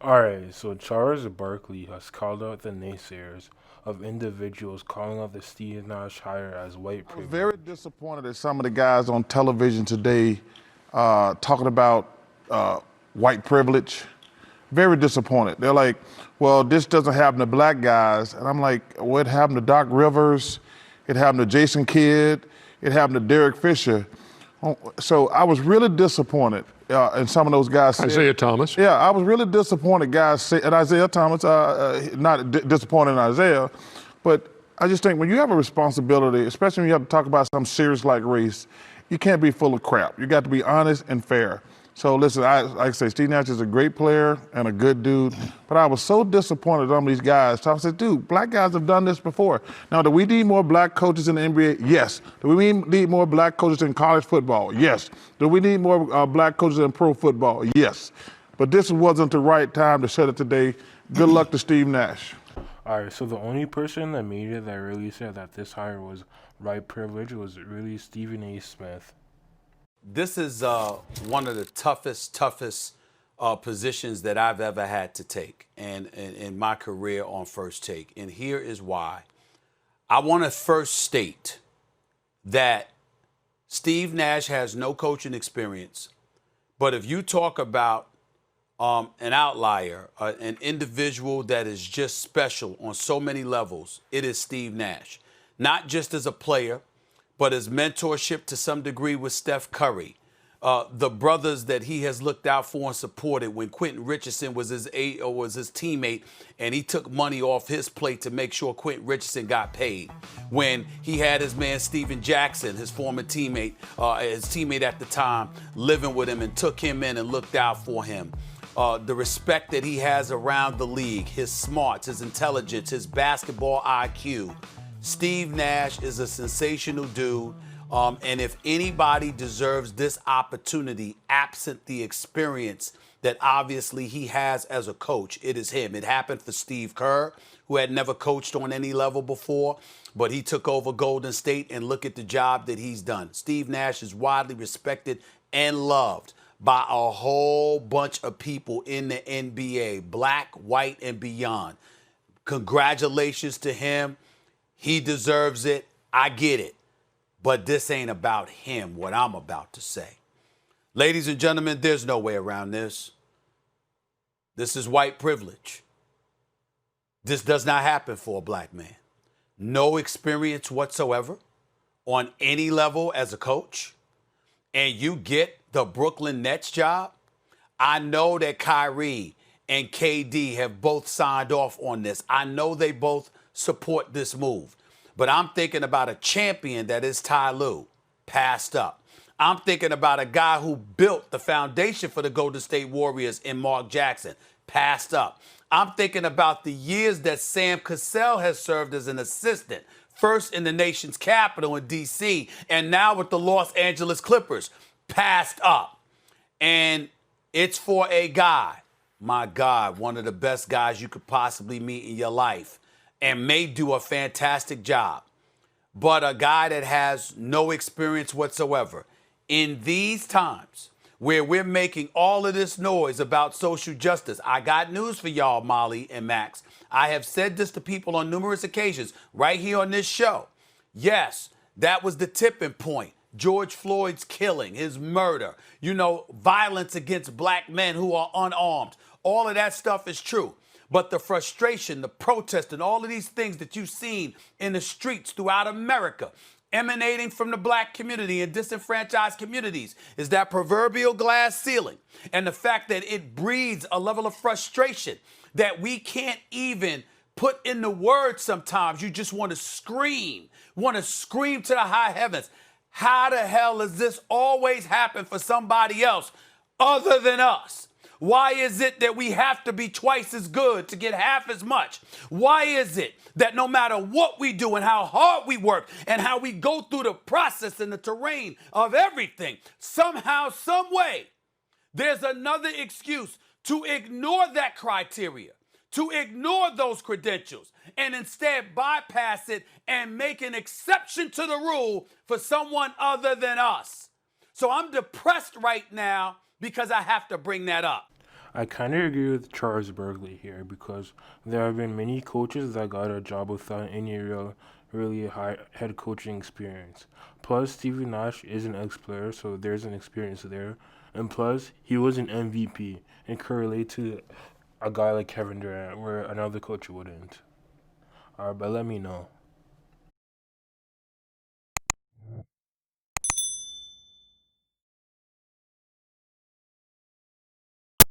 Alright, so Charles Barkley has called out the naysayers of individuals calling out the Steve Nash hire as white I was privilege. very disappointed at some of the guys on television today talking about white privilege. Very disappointed. They're like, well, this doesn't happen to black guys. And I'm like, well, it happened to Doc Rivers. It happened to Jason Kidd. It happened to Derek Fisher. So I was really disappointed in some of those guys. Isaiah Thomas. Yeah, I was really disappointed, guys. And Isaiah Thomas, not disappointed in Isaiah, but I just think when you have a responsibility, especially when you have to talk about something serious like race, you can't be full of crap. You got to be honest and fair. So listen, like I say, Steve Nash is a great player and a good dude, but I was so disappointed in some of these guys. So I said, dude, black guys have done this before. Now, do we need more black coaches in the NBA? Yes. Do we need more black coaches in college football? Yes. Do we need more black coaches in pro football? Yes. But this wasn't the right time to shut it today. Good luck to Steve Nash. Alright, so the only person in the media that really said that this hire was white privilege was really Stephen A. Smith. This is one of the toughest positions that I've ever had to take and in my career on First Take. And here is why. I want to first state that Steve Nash has no coaching experience. But if you talk about an outlier, an individual that is just special on so many levels, it is Steve Nash. Not just as a player, but his mentorship to some degree with Steph Curry, the brothers that he has looked out for and supported when Quentin Richardson was his teammate, and he took money off his plate to make sure Quentin Richardson got paid. When he had his man Steven Jackson, his former teammate, his teammate at the time, living with him and took him in and looked out for him. The respect that he has around the league, his smarts, his intelligence, his basketball IQ. Steve Nash is a sensational dude, and if anybody deserves this opportunity, absent the experience that obviously he has as a coach, it is him. It happened for Steve Kerr, who had never coached on any level before, but he took over Golden State, and look at the job that he's done. Steve Nash is widely respected and loved by a whole bunch of people in the NBA, black, white, and beyond. Congratulations to him. He deserves it. I get it. But this ain't about him, what I'm about to say. Ladies and gentlemen, there's no way around this. This is white privilege. This does not happen for a black man. No experience whatsoever on any level as a coach. And you get the Brooklyn Nets job. I know that Kyrie and KD have both signed off on this. I know they both support this move. But I'm thinking about a champion that is Ty Lue, passed up. I'm thinking about a guy who built the foundation for the Golden State Warriors in Mark Jackson, passed up. I'm thinking about the years that Sam Cassell has served as an assistant, first in the nation's capital in D.C., and now with the Los Angeles Clippers, passed up. And it's for a guy, my God, one of the best guys you could possibly meet in your life, and may do a fantastic job, but a guy that has no experience whatsoever. In these times where we're making all of this noise about social justice, I got news for y'all, Molly and Max. I have said this to people on numerous occasions right here on this show. Yes, that was the tipping point. George Floyd's killing, his murder, violence against black men who are unarmed. All of that stuff is true. But the frustration, the protest, and all of these things that you've seen in the streets throughout America, emanating from the black community and disenfranchised communities, is that proverbial glass ceiling. And the fact that it breeds a level of frustration that we can't even put in the words sometimes. You just want to scream to the high heavens. How the hell does this always happen for somebody else other than us? Why is it that we have to be twice as good to get half as much? Why is it that no matter what we do and how hard we work and how we go through the process and the terrain of everything, somehow, some way, there's another excuse to ignore that criteria, to ignore those credentials, and instead bypass it and make an exception to the rule for someone other than us? So I'm depressed right now because I have to bring that up. I kind of agree with Charles Barkley here because there have been many coaches that got a job without any really high head coaching experience. Plus, Steve Nash is an ex-player, so there's an experience there. And plus, he was an MVP and could relate to a guy like Kevin Durant, where another coach wouldn't. Alright, but let me know.